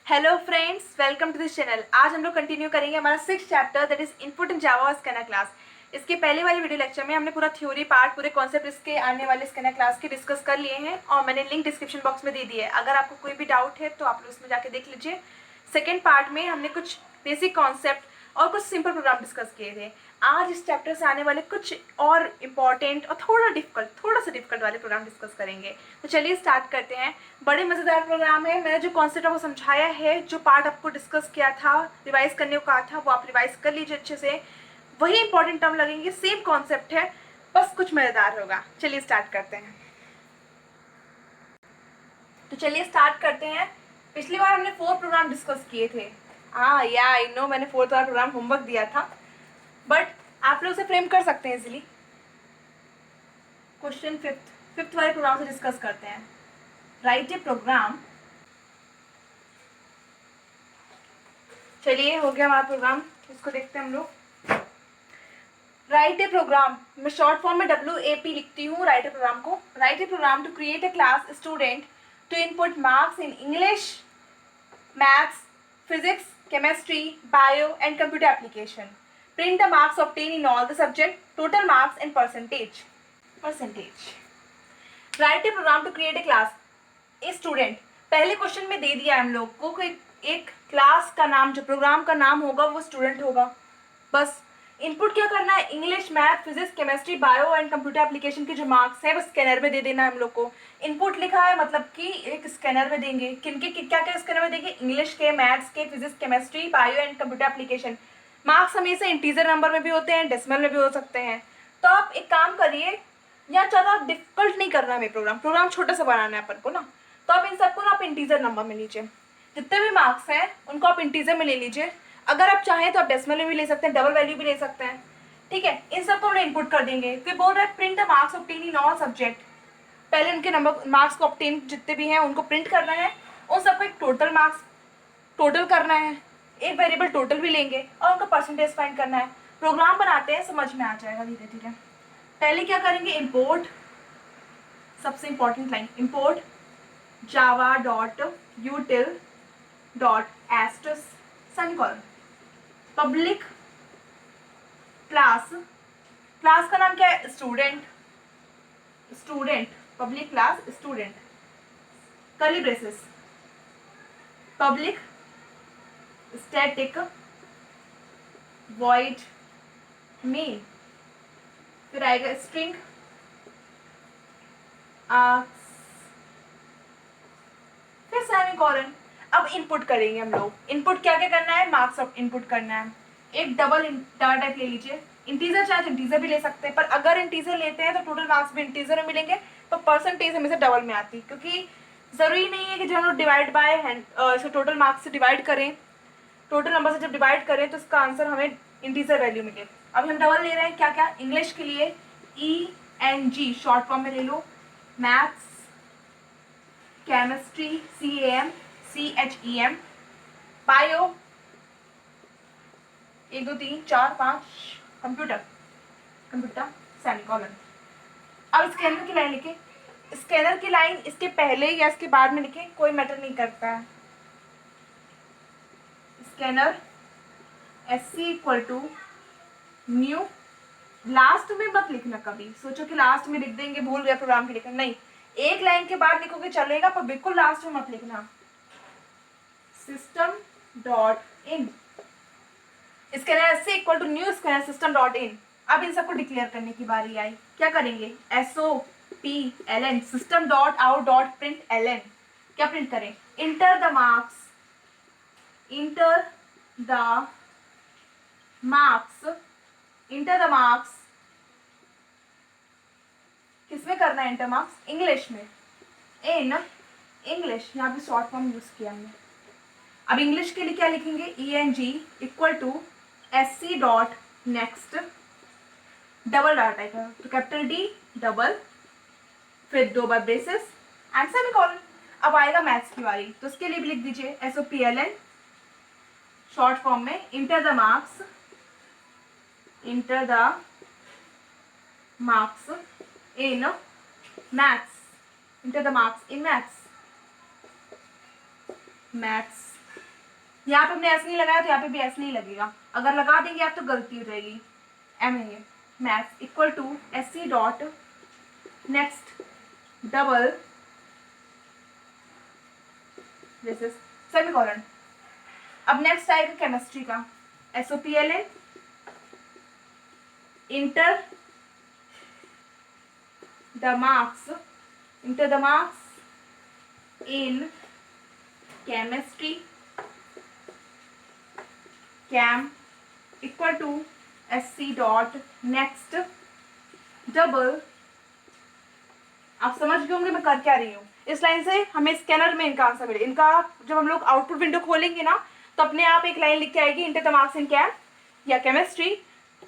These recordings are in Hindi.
Hello friends, welcome to this channel. आज हम लोग कंटिन्यू करेंगे हमारा 6th chapter that is input in Java और स्कैनर क्लास। इसके पहले वाली वीडियो लेक्चर में हमने पूरा थ्योरी पार्ट, पूरे कॉन्सेप्ट इसके आने वाले स्कैनर क्लास के डिस्कस कर लिए हैं और मैंने लिंक डिस्क्रिप्शन बॉक्स में दे दी है। अगर आपको कोई भी डाउट है तो आप लोग उसमें जाके देख लीजिए। सेकेंड पार्ट में हमने कुछ बेसिक कॉन्सेप्ट और कुछ सिंपल प्रोग्राम डिस्कस किए थे। आज इस चैप्टर से आने वाले कुछ और इम्पॉर्टेंट और थोड़ा सा डिफिकल्ट वाले प्रोग्राम डिस्कस करेंगे। तो चलिए स्टार्ट करते हैं। बड़े मज़ेदार प्रोग्राम है। मैंने जो कॉन्सेप्ट आपको समझाया है, जो पार्ट आपको डिस्कस किया था, रिवाइज करने को कहा था, वो आप रिवाइज कर लीजिए अच्छे से। वही इंपॉर्टेंट टर्म लगेंगे, सेम कॉन्सेप्ट है, बस कुछ मज़ेदार होगा। चलिए स्टार्ट करते हैं। तो चलिए स्टार्ट करते हैं। पिछली बार हमने 4 प्रोग्राम डिस्कस किए थे। आई नो मैंने 4th वाला प्रोग्राम होमवर्क दिया था, बट आप लोग उसे फ्रेम कर सकते हैं इजीली। क्वेश्चन फिफ्थ वाले प्रोग्राम से डिस्कस करते हैं। Right a programme. चलिए हो गया हमारा प्रोग्राम, इसको देखते हैं हम लोग। राइट ए प्रोग्राम, मैं शॉर्ट फॉर्म में WAP लिखती हूँ राइट ए प्रोग्राम को। Write a program to create a class student to input marks in English, maths, physics, chemistry, bio and computer application. Print the marks obtained in all the subject, total marks and percentage. Write a program to create a class. A student. पहले क्वेश्चन में दे दिया हम लोग को कि एक क्लास का नाम, जो प्रोग्राम का नाम होगा वो स्टूडेंट होगा। बस इनपुट क्या करना है, English, math, physics, chemistry, bio and computer application के जो मार्क्स है वो स्कैनर में दे देना है हम लोग को। इनपुट लिखा है मतलब कि एक स्कैनर में देंगे। किनके क्या क्या स्कैनर में देंगे, इंग्लिश के, मैथ्स के, physics, chemistry, bio and computer application. Marks हमेशा इंटीजर नंबर में भी होते हैं, डेसिमल में भी हो सकते हैं। तो आप एक काम करिए, यहाँ ज़्यादा डिफिकल्ट नहीं करना है प्रोग्राम छोटा सा बनाना है अपन को ना। तो आप इन सबको ना आप इंटीजर नंबर में लीजिए। जितने भी मार्क्स हैं उनको आप इंटीजर में ले लीजिए। अगर आप चाहें तो आप डेसिमल में भी ले सकते हैं, डबल वैल्यू भी ले सकते हैं। ठीक है, इन सबको हम इनपुट कर देंगे। फिर बोल रहा है print the marks obtain in all subject. पहले उनके नंबर, मार्क्स को ऑब्टेन जितने भी हैं उनको प्रिंट करना है। उन सबको एक टोटल मार्क्स टोटल करना है। एक वेरिएबल टोटल भी लेंगे और उनका परसेंटेज फाइंड करना है। प्रोग्राम बनाते हैं, समझ में आ जाएगा धीरे धीरे। पहले क्या करेंगे, इम्पोर्ट, सबसे important line, import java.util.asterisk semicolon. Public class, class का नाम क्या है, student, public class student, curly braces, public static void main, फिर आएगा स्ट्रिंग फिर सेमीकोलन। अब इनपुट करेंगे हम लोग। इनपुट क्या क्या करना है, मार्क्स ऑफ इनपुट करना है। एक डबल डाटा टाइप ले लीजिए। इंटीजर चाहे तो इंटीजर भी ले सकते हैं, पर अगर इंटीजर लेते हैं तो टोटल मार्क्स भी इंटीजर में मिलेंगे। तो परसेंटेज हमेशा डबल में आती है, क्योंकि ज़रूरी नहीं है कि जब हम लोग डिवाइड बाय टोटल मार्क्स से डिवाइड करें, टोटल नंबर से जब डिवाइड करें तो इसका आंसर हमें इंटीजर वैल्यू मिले। अब हम डबल ले रहे हैं, क्या क्या, इंग्लिश के लिए ENG शॉर्ट फॉर्म में ले लो, maths, chemistry CAM, bio 1 2 3 4 5, computer semicolon. अब स्कैनर की लाइन लिखे। स्कैनर की लाइन इसके पहले या इसके बाद में लिखे, कोई मैटर नहीं करता है। Scanner SC = new. लास्ट में मत लिखना कभी, सोचो कि लास्ट में लिख देंगे, भूल गया प्रोग्राम के लिखना, नहीं, एक लाइन के बाद लिखोगे चलेगा, पर बिल्कुल लास्ट में मत लिखना। system.in, scanner SC = new scanner system.in। अब इन सबको डिक्लेयर करने की बारी आई। क्या करेंगे, SOPLN system.out.println। क्या प्रिंट करें, इंटर द मार्क्स किसमें करना है, इंटर मार्क्स इंग्लिश में, इन इंग्लिश, यहाँ पे शॉर्ट फॉर्म यूज किया हमने। अब इंग्लिश के लिए क्या लिखेंगे, ENG = SC.next, double data type है तो कैपिटल D डबल, फिर 2 बार ब्रेसेस एंड सेमीकोलन। अब आएगा मैथ्स की बारी, तो उसके लिए भी लिख दीजिए SOPLN शॉर्ट फॉर्म में, inter the marks in maths, enter the marks in maths यहाँ पे हमने एस नहीं लगाया तो यहाँ पे भी एस नहीं लगेगा, अगर लगा देंगे आप तो गलती हो जाएगी। एम है ये maths equal to S C dot next double this is semicolon. अब नेक्स्ट आएगा केमिस्ट्री का, SOPLN enter the marks in chemistry chem equal to SC dot next double. आप समझ गए होंगे मैं कर क्या रही हूँ। इस लाइन से हमें स्कैनर में इनका आंसर मिले, इनका जब हम लोग आउटपुट विंडो खोलेंगे ना तो अपने आप एक लाइन लिख के आएगी enter the marks in chem या केमिस्ट्री,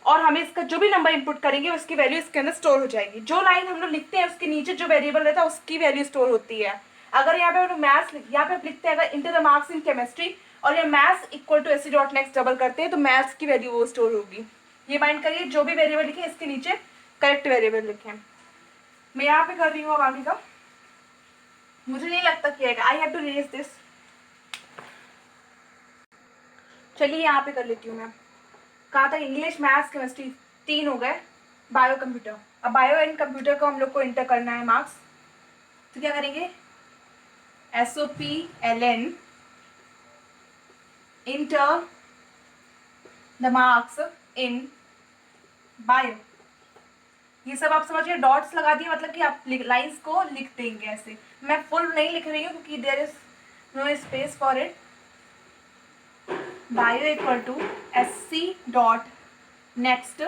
और हमें इसका जो भी नंबर इनपुट करेंगे उसकी वैल्यू इसके अंदर स्टोर हो जाएगी। जो लाइन हम लोग लिखते हैं उसके नीचे जो वेरिएबल रहता है उसकी वैल्यू स्टोर होती है। अगर यहाँ पे हम लोग मैथ्स यहाँ पे लिखते हैं अगर enter the marks in chemistry और ये maths equal to SC dot next double करते हैं तो मैथ्स की वैल्यू वो स्टोर होगी। ये माइंड करिए, जो भी वेरिएबल लिखे इसके नीचे करेक्ट वेरिएबल लिखें। मैं यहाँ पे कर रही हूँ अब आगे का, मुझे नहीं लगता कि आएगा, I have to erase this. चलिए यहाँ पे कर लेती हूँ मैं। कहा था इंग्लिश मैथ्स केमिस्ट्री 3 हो गए, बायो कंप्यूटर। अब बायो एंड कंप्यूटर को हम लोग को इंटर करना है मार्क्स, तो क्या करेंगे SOPLN enter the marks in bio. ये सब आप समझिए, डॉट्स लगा दिए मतलब कि आप लाइंस को लिख देंगे ऐसे। मैं फुल नहीं लिख रही हूँ क्योंकि there is no space for it. Bio equal to SC dot next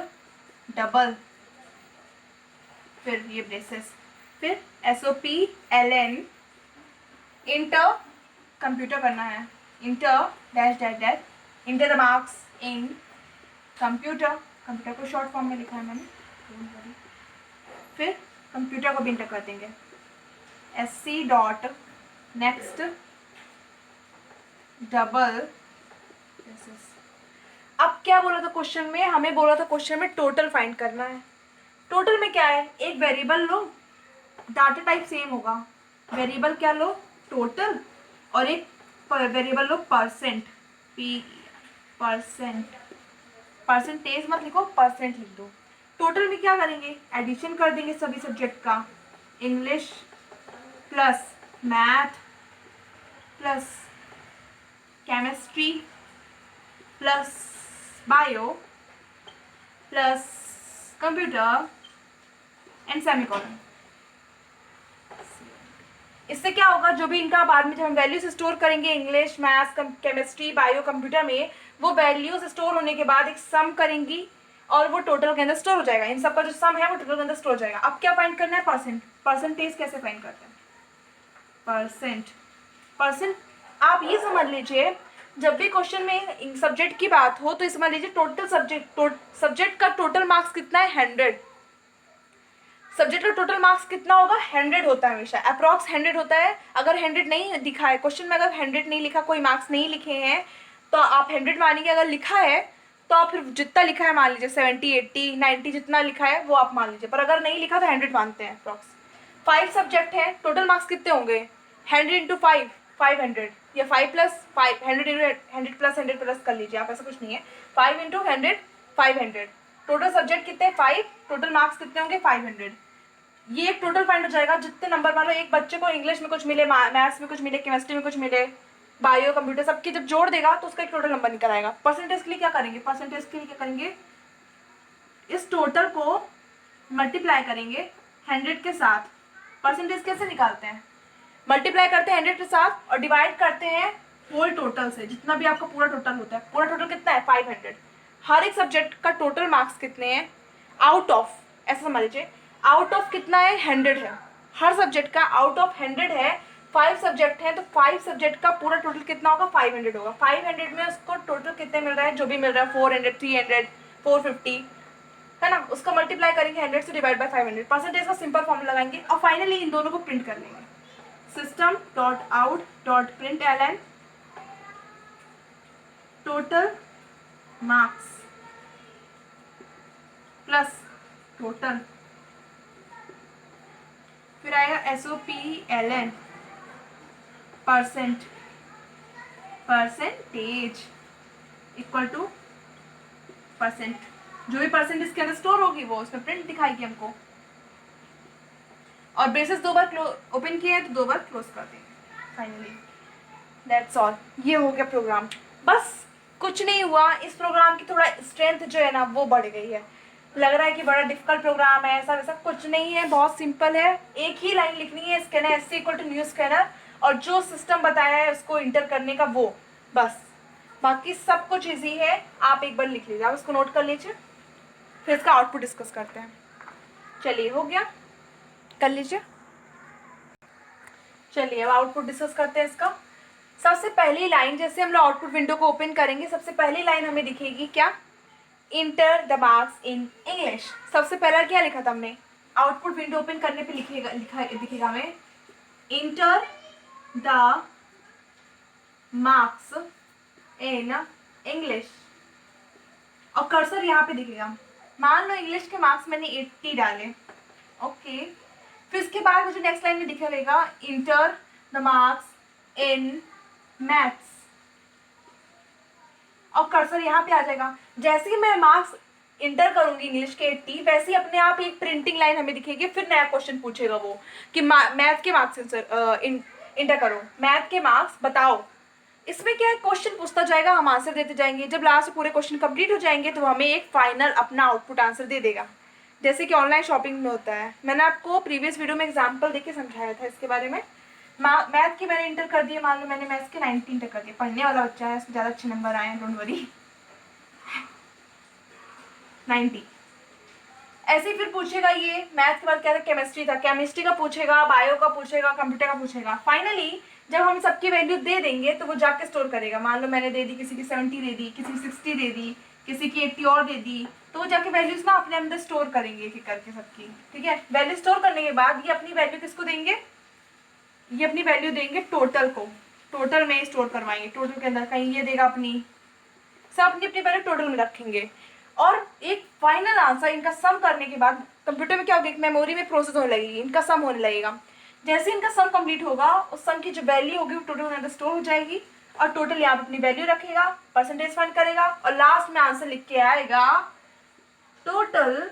double, फिर ये ब्रेसेस, फिर SOPLN इंटर कंप्यूटर करना है, enter dash dash dash enter the marks in computer को शॉर्ट फॉर्म में लिखा है मैंने, फिर कंप्यूटर को भी इंटर कर देंगे SC डॉट नेक्स्ट डबल। अब क्या बोला था क्वेश्चन में, हमें बोला था क्वेश्चन में टोटल फाइंड करना है। टोटल में क्या है, एक वेरिएबल लो, डाटा टाइप सेम होगा, वेरिएबल क्या लो टोटल, और एक वेरिएबल लो परसेंट, परसेंटेज मत लिखो, परसेंट लिख दो। टोटल में क्या करेंगे, एडिशन कर देंगे सभी सब्जेक्ट का, English plus math plus chemistry plus bio plus computer and semicolon. इससे क्या होगा, जो भी इनका बाद में जब हम वैल्यूज स्टोर करेंगे English maths chemistry bio computer में, वो वैल्यूज स्टोर होने के बाद एक सम करेंगी और वो टोटल के अंदर स्टोर हो जाएगा। इन सब का जो सम है वो टोटल के अंदर स्टोर हो जाएगा। अब क्या फाइंड करना है, परसेंटेज कैसे फाइंड करते हैं, परसेंट आप ये समझ लीजिए, जब भी क्वेश्चन में सब्जेक्ट की बात हो तो समझ लीजिए टोटल सब्जेक्ट का टोटल मार्क्स कितना है 100, सब्जेक्ट का टोटल मार्क्स कितना होगा 100 होता है, हमेशा अप्रॉक्स 100 होता है। अगर 100 नहीं दिखा है क्वेश्चन में, अगर 100 नहीं लिखा, कोई मार्क्स नहीं लिखे हैं तो आप 100 मानेंगे। अगर लिखा है तो आप फिर जितना लिखा है मान लीजिए 70 80 90 जितना लिखा है वो आप मान लीजिए, पर अगर नहीं लिखा तो 100 मानते हैं अप्रॉक्स। 5 सब्जेक्ट है, टोटल मार्क्स कितने होंगे 100 इंटू 5 500, या 5 प्लस 5 100 प्लस 100 प्लस कर लीजिए आप, ऐसा कुछ नहीं है, 5 इंटू 100 500। टोटल सब्जेक्ट कितने 5, टोटल मार्क्स कितने होंगे 500। ये एक टोटल फाइंड हो जाएगा, जितने नंबर मान लो एक बच्चे को इंग्लिश में कुछ मिले, मैथ्स में कुछ मिले, केमिस्ट्री में कुछ मिले, बायो कंप्यूटर सबके जब जोड़ देगा तो उसका एक टोटल नंबर निकल आएगा। परसेंटेज के लिए क्या करेंगे, परसेंटेज के लिए क्या करेंगे, इस टोटल को मल्टीप्लाई करेंगे 100 के साथ। परसेंटेज कैसे निकालते हैं, मल्टीप्लाई करते हैं 100 के साथ और डिवाइड करते हैं होल टोटल से, जितना भी आपका पूरा टोटल होता है। पूरा टोटल कितना है 500। हर एक सब्जेक्ट का टोटल मार्क्स कितने हैं, आउट ऑफ, ऐसा समझ लीजिए आउट ऑफ कितना है 100 है, हर सब्जेक्ट का आउट ऑफ 100 है। 5 सब्जेक्ट हैं तो 5 सब्जेक्ट का पूरा टोटल कितना होगा 500 होगा। 500 में उसको टोटल कितने मिल रहा है, जो भी मिल रहा है 400 300 450 है ना, उसको मल्टीप्लाई करेंगे 100 से डिवाइड बाय 500। परसेंटेज का सिंपल फॉर्मूला लगाएंगे और फाइनली इन दोनों को प्रिंट कर लेंगे, system dot out dot print L total marks plus total, फिर आएगा SOPLN percent percentage equal two percent, जो भी परसेंट इसके अंदर स्टोर होगी वो उसमें प्रिंट दिखाएगी हमको। और ब्रेसेस 2 बार ओपन किए हैं तो 2 बार क्लोज कर देंगे। फाइनली दैट्स ऑल, ये हो गया प्रोग्राम। बस कुछ नहीं हुआ, इस प्रोग्राम की थोड़ा स्ट्रेंथ जो है ना वो बढ़ गई है। लग रहा है कि बड़ा डिफिकल्ट प्रोग्राम है, ऐसा वैसा कुछ नहीं है, बहुत सिंपल है। एक ही लाइन लिखनी है, scanner S equal to new scanner, और जो सिस्टम बताया है उसको इंटर करने का वो, बस। बाकी सब कुछ ईजी है, आप एक बार लिख लीजिए, आप उसको नोट कर लीजिए, फिर इसका आउटपुट डिस्कस करते हैं। चलिए हो गया, कर लीजिए। चलिए अब आउटपुट डिस्कस करते हैं इसका। सबसे पहली लाइन, जैसे हम लोग आउटपुट विंडो को ओपन करेंगे, सबसे पहली लाइन हमें दिखेगी क्या, inter the marks in English. सबसे पहला क्या लिखा था हमने, आउटपुट विंडो ओपन करने पे दिखेगा हमें inter the marks in English, और कर्सर यहाँ पे दिखेगा। मान लो इंग्लिश के मार्क्स मैंने 80 डाले, ओके। फिर इसके बाद मुझे नेक्स्ट लाइन में दिखेगा inter the marks in maths, और कर्सर यहाँ पे आ जाएगा। जैसे ही मैं मार्क्स इंटर करूंगी इंग्लिश के 80, वैसे ही अपने आप एक प्रिंटिंग लाइन हमें दिखेगी, फिर नया क्वेश्चन पूछेगा वो कि मैथ के मार्क्स इंटर करो, मैथ के मार्क्स बताओ। इसमें क्या है, क्वेश्चन पूछता जाएगा, हम आंसर देते जाएंगे। जब लास्ट पूरे क्वेश्चन कंप्लीट हो जाएंगे तो हमें एक फाइनल अपना आउटपुट आंसर दे देगा, जैसे कि ऑनलाइन शॉपिंग में होता है। मैंने आपको प्रीवियस वीडियो में एग्जांपल देके समझाया था इसके बारे में। मैथ की मैंने इंटर कर दिए, मान लो मैंने मैथ्स के 90 इंटर कर दिए, पढ़ने वाला बच्चा है, इसमें ज़्यादा अच्छे नंबर आए हैं, डोंट वरी। 90 ऐसे ही फिर पूछेगा, ये मैथ के बाद क्या था, केमिस्ट्री था, केमिस्ट्री का पूछेगा, बायो का पूछेगा, कंप्यूटर का पूछेगा। फाइनली जब हम सबकी वैल्यू दे देंगे तो वो जाके स्टोर करेगा। मान लो मैंने दे दी, किसी की 70 दे दी, किसी की 60 दे दी, किसी की 80 और दे दी, तो वो जाके वैल्यूज ना अपने अंदर स्टोर करेंगे एक एक करके सबकी, ठीक है। वैल्यू स्टोर करने के बाद ये अपनी वैल्यू किसको देंगे, ये अपनी वैल्यू देंगे टोटल को, टोटल में स्टोर करवाएंगे। टोटल के अंदर कहीं ये देगा अपनी, सब अपनी अपनी वैल्यू टोटल में रखेंगे। और एक फाइनल आंसर इनका सम करने के बाद कंप्यूटर में क्या होगा, एक मेमोरी में प्रोसेस होने लगेगी, इनका सम होने लगेगा। जैसे इनका सम कंप्लीट होगा, उस सम की जो वैल्यू होगी वो टोटल में अंदर स्टोर हो जाएगी, और टोटल यहाँ पे अपनी वैल्यू रखेगा, परसेंटेज फाइंड करेगा, और लास्ट में आंसर लिख के आएगा टोटल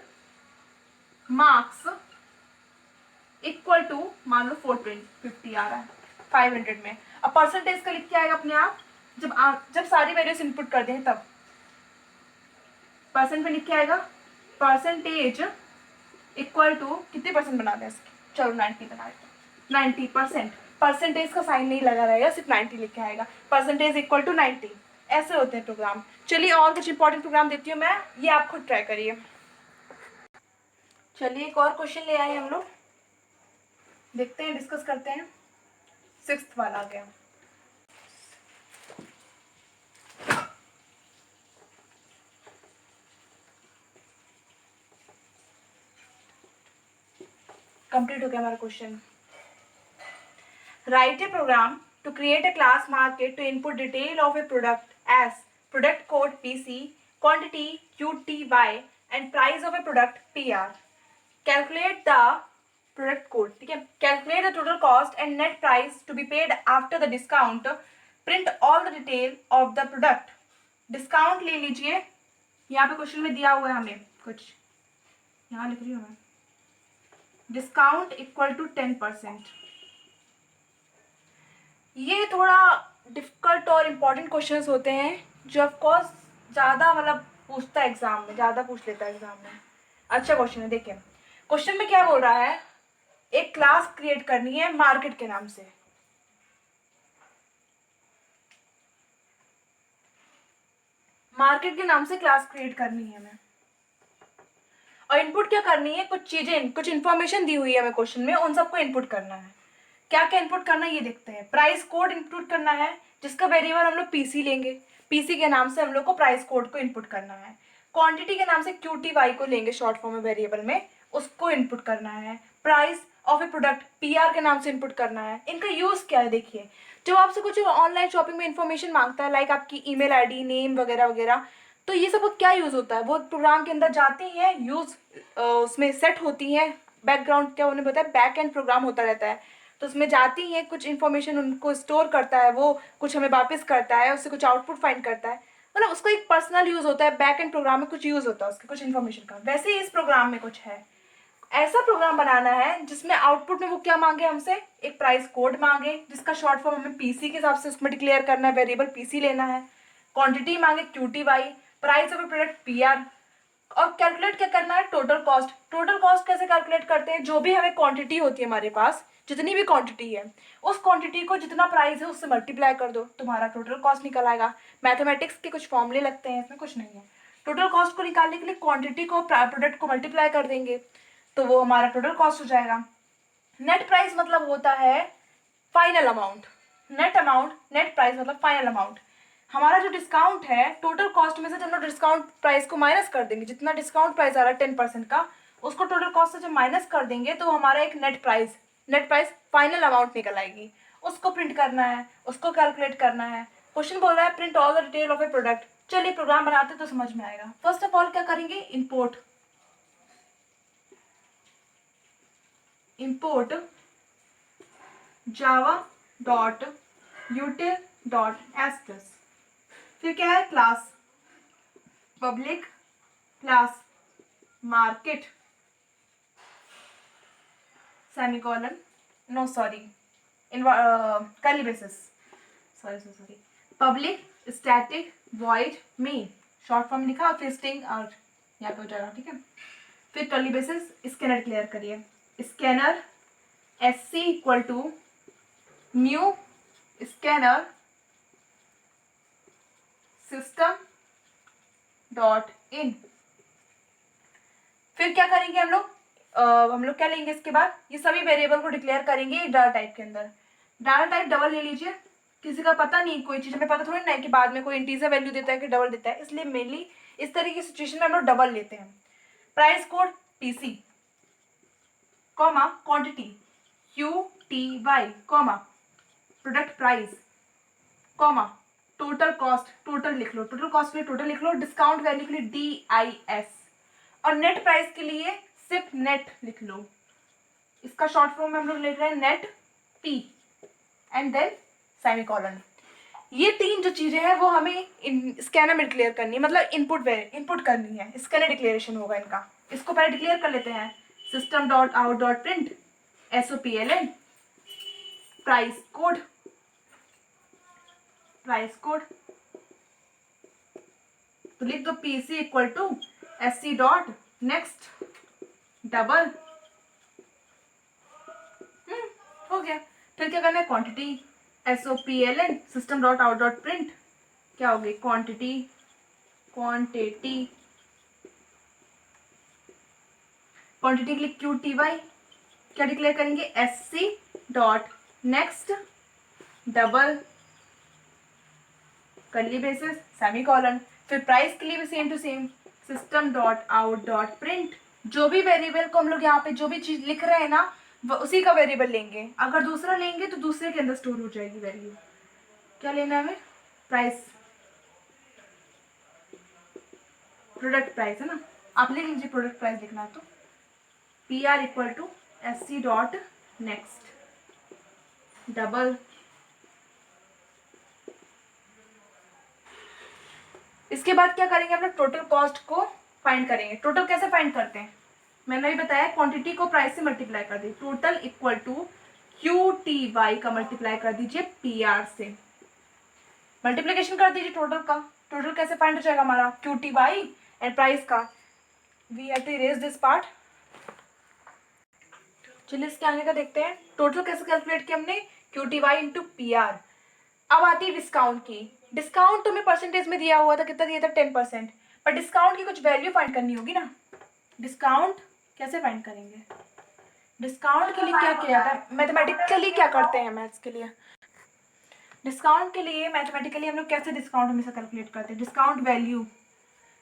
मार्क्स इक्वल टू, मान लो 450 आ रहा है 500 में, अब परसेंटेज का लिख के आएगा अपने आप। जब सारी वैल्यूज इनपुट कर दें तब परसेंट में लिख के आएगा परसेंटेज इक्वल टू, कितने परसेंट बना दें इसके, चलो 90 बना देते, 90%। परसेंटेज का साइन नहीं लगा रहेगा, सिर्फ 90 लिख के आएगा, परसेंटेज इक्वल टू 90। ऐसे होते हैं प्रोग्राम। चलिए और कुछ इंपॉर्टेंट प्रोग्राम देती हूँ मैं, ये आप खुद ट्राई करिए। चलिए एक और क्वेश्चन ले आए हम लोग, देखते हैं, डिस्कस करते हैं। 6th वाला आ गया। कंप्लीट हो गया हमारा question. Write a program to create a class market to input detail of a product as product code PC, quantity QTY and price of a product PR. Calculate the product code, ठीक है। Calculate the total cost and net price to be paid after the discount. Print all the detail of the product. Discount ले लीजिए, यहाँ पे क्वेश्चन में दिया हुआ है हमें कुछ, यहाँ लिख रही हूँ मैं, डिस्काउंट इक्वल टू 10%। ये थोड़ा डिफिकल्ट और इम्पॉर्टेंट क्वेश्चंस होते हैं, जो ऑफकोर्स ज़्यादा मतलब पूछता है एग्जाम में, ज़्यादा पूछ लेता है एग्जाम में। अच्छा क्वेश्चन है, देखिए क्वेश्चन में क्या बोल रहा है, एक क्लास क्रिएट करनी है मार्केट के नाम से। मार्केट के नाम से क्लास क्रिएट करनी है हमें, और इनपुट क्या करनी है, कुछ चीजें, कुछ इन्फॉर्मेशन दी हुई है हमें क्वेश्चन में, उन सबको इनपुट करना है। क्या क्या इनपुट करना है ये देखते हैं। प्राइस कोड इनपुट करना है, जिसका वेरिएबल हम लोग पीसी लेंगे, पीसी के नाम से हम लोग को प्राइस कोड को इनपुट करना है। क्वांटिटी के नाम से QTY को लेंगे शॉर्ट फॉर्म में वेरिएबल में, उसको इनपुट करना है। Price of A product PR के नाम से इनपुट करना है। इनका यूज क्या है, देखिए जब आपसे कुछ ऑनलाइन शॉपिंग में इन्फॉर्मेशन मांगता है, लाइक आपकी ईमेल आईडी, नेम वगैरह वगैरह, तो ये सब क्या यूज होता है, वो प्रोग्राम के अंदर जाती हैं, यूज उसमें सेट होती हैं, बैकग्राउंड क्या उन्हें बताया, बैक एंड प्रोग्राम होता रहता है। तो उसमें जाती हैं कुछ इन्फॉर्मेशन, उनको स्टोर करता है वो, कुछ हमें वापस करता है, उससे कुछ आउटपुट फाइंड करता है, मतलब उसका एक पर्सनल यूज़ होता है, बैक एंड प्रोग्राम में कुछ यूज़ होता है उसके कुछ इन्फॉर्मेशन का। वैसे ही इस प्रोग्राम में कुछ है, ऐसा प्रोग्राम बनाना है जिसमें आउटपुट में वो क्या मांगे हमसे, एक प्राइस कोड मांगे जिसका शॉर्ट फॉर्म हमें पीसी के हिसाब से उसमें डिक्लेयर करना है, वेरिएबल पीसी लेना है, क्वांटिटी मांगे क्यूटीवाई, प्राइस ऑफ प्रोडक्ट पीआर, और कैलकुलेट क्या करना है, टोटल कॉस्ट। टोटल कॉस्ट कैसे कैलकुलेट करते हैं, जो भी हमें क्वांटिटी होती है हमारे पास, जितनी भी क्वांटिटी है, उस क्वांटिटी को जितना प्राइस है उससे मल्टीप्लाई कर दो, तुम्हारा टोटल कॉस्ट निकल आएगा। मैथमेटिक्स के कुछ फॉर्मूले लगते हैं, इसमें कुछ नहीं है। टोटल कॉस्ट को निकालने के लिए क्वांटिटी को प्रोडक्ट को मल्टीप्लाई कर देंगे तो वो हमारा टोटल कॉस्ट हो जाएगा। नेट प्राइस मतलब होता है final amount, net amount, net price मतलब फाइनल अमाउंट। हमारा जो डिस्काउंट है, टोटल कॉस्ट में से जब हम डिस्काउंट प्राइस को माइनस कर देंगे, जितना डिस्काउंट प्राइस आ रहा है 10% का, उसको टोटल कॉस्ट से जब माइनस कर देंगे तो हमारा एक नेट प्राइस फाइनल अमाउंट निकल आएगी। उसको प्रिंट करना है, उसको कैलकुलेट करना है। क्वेश्चन बोल रहा है print all the detail of A product. चलिए प्रोग्राम बनाते तो समझ में आएगा। फर्स्ट ऑफ ऑल क्या करेंगे, import java.util.s+, फिर क्या है, class public class market semicolon, no sorry, curly braces, sorry, public static void main, short form लिखा और फिर स्ट्रिंग और यहाँ पे हो जाएगा, ठीक है। फिर कर्ली ब्रेसेस, स्कैनर क्लियर करिए, scanner SC equal to new scanner system dot in. फिर क्या करेंगे हम लोग क्या लेंगे इसके बाद, ये सभी वेरिएबल को डिक्लेयर करेंगे एक डाटा टाइप के अंदर। डाटा टाइप डबल ले लीजिए, किसी का पता नहीं, कोई चीज़ हमें पता थोड़ी ना है कि बाद में कोई इंटीजर वैल्यू देता है कि डबल देता है, इसलिए मेनली इस तरह की सिचुएशन में हम लोग डबल लेते हैं। Price code PC, comma quantity QTY, comma product price, comma total cost, total लिख लो, टोटल कॉस्ट के लिए टोटल लिख लो, डिस्काउंट वैल्यू के लिए DIS, और नेट प्राइस के लिए सिर्फ नेट लिख लो। इसका शॉर्ट फॉर्म में हम लोग लिख रहे हैं net P and then semicolon. ये तीन जो चीजें हैं वो हमें स्कैनर में डिक्लेयर करनी है, मतलब इनपुट करनी है, स्कैनर डिक्लेरेशन होगा इनका। इसको पहले डिक्लेयर कर लेते हैं, system dot out dot print SOPLN price code, तो लिख दो PC equal to SC dot next double, हो गया। फिर क्या करना है, quantity SOPLN system dot out dot print, क्या हो गई, क्वांटिटी के लिए QTY, क्या डिक्लेयर करेंगे, SC dot next double curly braces semicolon. फिर प्राइस के लिए भी same to same, system dot out dot print, जो भी वेरिएबल को हम लोग यहाँ पे जो भी चीज़ लिख रहे हैं ना वो उसी का वेरिएबल लेंगे, अगर दूसरा लेंगे तो दूसरे के अंदर स्टोर हो जाएगी वैल्यू। क्या लेना है हमें, प्राइस, प्रोडक्ट प्राइस है ना, आप लिख लीजिए, प्रोडक्ट प्राइस लिखना है तो PR equal to SC dot next double. इसके बाद क्या करेंगे, हम लोग टोटल कॉस्ट को फाइंड करेंगे। टोटल कैसे फाइंड करते हैं, मैंने भी बताया, क्वांटिटी को प्राइस से मल्टीप्लाई कर दी, टोटल इक्वल टू QTY का मल्टीप्लाई कर दीजिए PR से, मल्टीप्लिकेशन कर दीजिए टोटल का। टोटल कैसे फाइंड हो जाएगा हमारा, QTY एंड प्राइस का। We have to erase this part. चलिए इसके आगे का देखते हैं, टोटल कैसे कैलकुलेट किया हमने, QTY इंटू PR। अब आती है डिस्काउंट की। डिस्काउंट तो हमें परसेंटेज में दिया हुआ था, कितना दिया था, 10%, पर डिस्काउंट की कुछ वैल्यू फाइंड करनी होगी ना। डिस्काउंट कैसे फाइंड करेंगे, डिस्काउंट के लिए क्या किया जाता है, मैथमेटिकली क्या करते हैं, मैथ्स के लिए डिस्काउंट के लिए मैथमेटिकली हम लोग कैसे डिस्काउंट हमेशा कैलकुलेट करते हैं, डिस्काउंट वैल्यू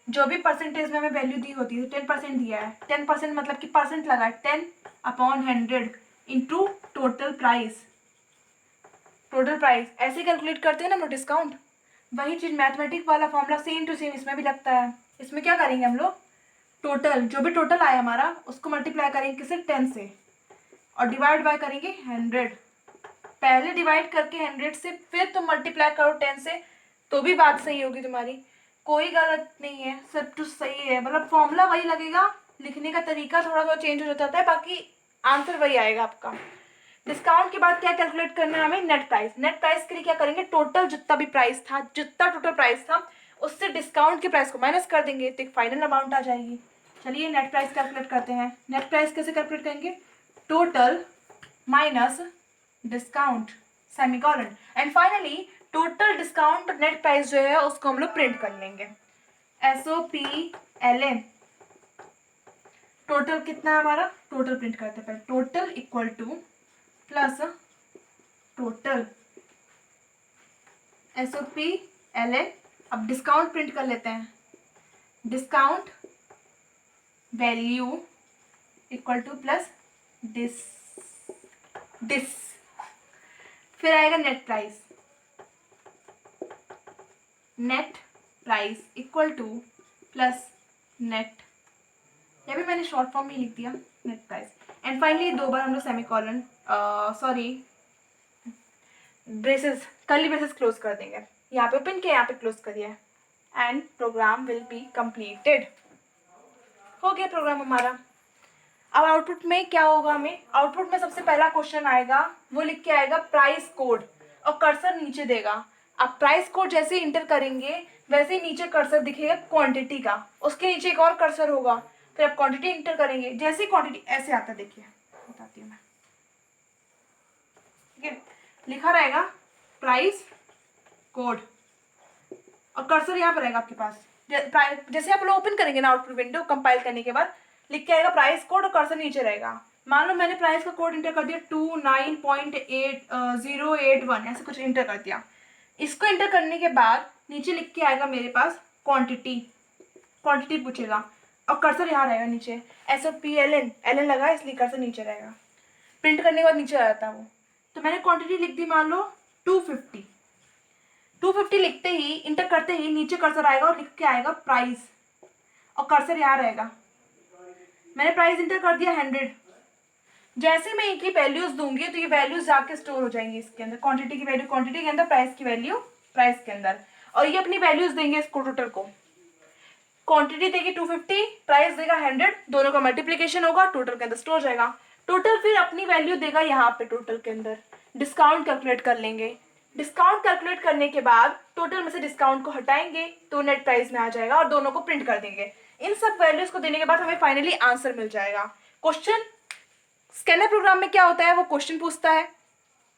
जो भी परसेंटेज में हमें वैल्यू दी होती है, 10% दिया है, 10% मतलब कि परसेंट लगा है, 10/100 इंटू टोटल प्राइस, ऐसे कैलकुलेट करते हैं ना हम लोग डिस्काउंट। वही चीज़ मैथमेटिक वाला फॉर्मूला सेम टू सेम इसमें भी लगता है। इसमें क्या करेंगे हम लोग, टोटल जो भी टोटल आया हमारा उसको मल्टीप्लाई करेंगे किससे, 10 से, और डिवाइड बाय करेंगे 100, पहले डिवाइड करके 100 से फिर तुम मल्टीप्लाई करो 10 से, तो भी बात सही होगी तुम्हारी, कोई गलत नहीं है, सब कुछ सही है। मतलब फॉर्मूला वही लगेगा, लिखने का तरीका थोड़ा सा चेंज हो जाता है, बाकी आंसर वही आएगा आपका। डिस्काउंट के बाद क्या कैलकुलेट करना है हमें? Net price. नेट प्राइस के लिए क्या करेंगे? टोटल जितना भी प्राइस था, जितना टोटल प्राइस था उससे डिस्काउंट के प्राइस को माइनस कर देंगे तो एक फाइनल अमाउंट आ जाएगी। चलिए नेट प्राइस कैलकुलेट करते हैं। नेट प्राइस कैसे कैलकुलेट करेंगे? Total minus discount semicolon, and finally total discount net price जो है उसको हम लोग प्रिंट कर लेंगे। SOPLN टोटल कितना है हमारा? टोटल प्रिंट करते हैं पहले। Total equal to plus total SOPLN। अब डिस्काउंट प्रिंट कर लेते हैं। Discount value equal to plus this, फिर आएगा net price. Net price equal to plus net, या भी मैंने शॉर्ट फॉर्म में लिख दिया, नेट प्राइस। एंड फाइनली दो बार हम लोग semicolon braces, curly braces close कर देंगे। यहाँ पे ओपन किया, यहाँ पे क्लोज कर दिया, and program will be completed. हो गया प्रोग्राम हमारा। अब आउटपुट में क्या होगा? हमें आउटपुट में सबसे पहला क्वेश्चन आएगा, वो लिख के आएगा प्राइस कोड, और कर्सर नीचे देगा। अब प्राइस कोड जैसे ही इंटर करेंगे वैसे ही नीचे कर्सर दिखेगा क्वांटिटी का, उसके नीचे एक और कर्सर होगा, फिर आप क्वांटिटी इंटर करेंगे। जैसे ही क्वांटिटी ऐसे आता है, देखिए बताती हूँ मैं, ठीक है, लिखा रहेगा प्राइस कोड और कर्सर यहाँ पर रहेगा आपके पास। जैसे आप लोग ओपन करेंगे ना आउटपुट विंडो कंपाइल करने के बाद, लिख के आएगा प्राइस कोड और कर्सर नीचे रहेगा। मान लो मैंने प्राइस का कोड इंटर कर दिया 29.8081, ऐसे कुछ इंटर कर दिया। इसको इंटर करने के बाद नीचे लिख के आएगा मेरे पास क्वांटिटी, क्वांटिटी पूछेगा और कर्सर यहाँ रहेगा नीचे। SOPLN, LN लगा इसलिए कर्सर नीचे रहेगा। प्रिंट करने के बाद नीचे आ जाता है वो। तो मैंने क्वांटिटी लिख दी मान लो 250। 250 लिखते ही इंटर करते ही नीचे कर्सर आएगा और लिख के आएगा प्राइस और कर्सर यहाँ रहेगा। मैंने प्राइस इंटर कर दिया 100। जैसे मैं इनकी वैल्यूज दूंगी तो ये वैल्यूज जाके स्टोर हो जाएंगी इसके अंदर। क्वांटिटी की वैल्यू क्वांटिटी के अंदर, प्राइस की वैल्यू प्राइस के अंदर, और ये अपनी वैल्यूज देंगे इसको टोटल को। क्वांटिटी देगी 250, प्राइस देगा 100, दोनों का मल्टीप्लीकेशन होगा, टोटल के अंदर स्टोर हो जाएगा। टोटल फिर अपनी वैल्यू देगा यहाँ पे टोटल के अंदर। डिस्काउंट कैलकुलेट कर लेंगे। डिस्काउंट कैलकुलेट करने के बाद टोटल में से डिस्काउंट को हटाएंगे तो नेट प्राइस में आ जाएगा और दोनों को प्रिंट कर देंगे। इन सब वैल्यूज को देने के बाद हमें फाइनली आंसर मिल जाएगा। क्वेश्चन स्कैनर प्रोग्राम में क्या होता है? वो क्वेश्चन पूछता है,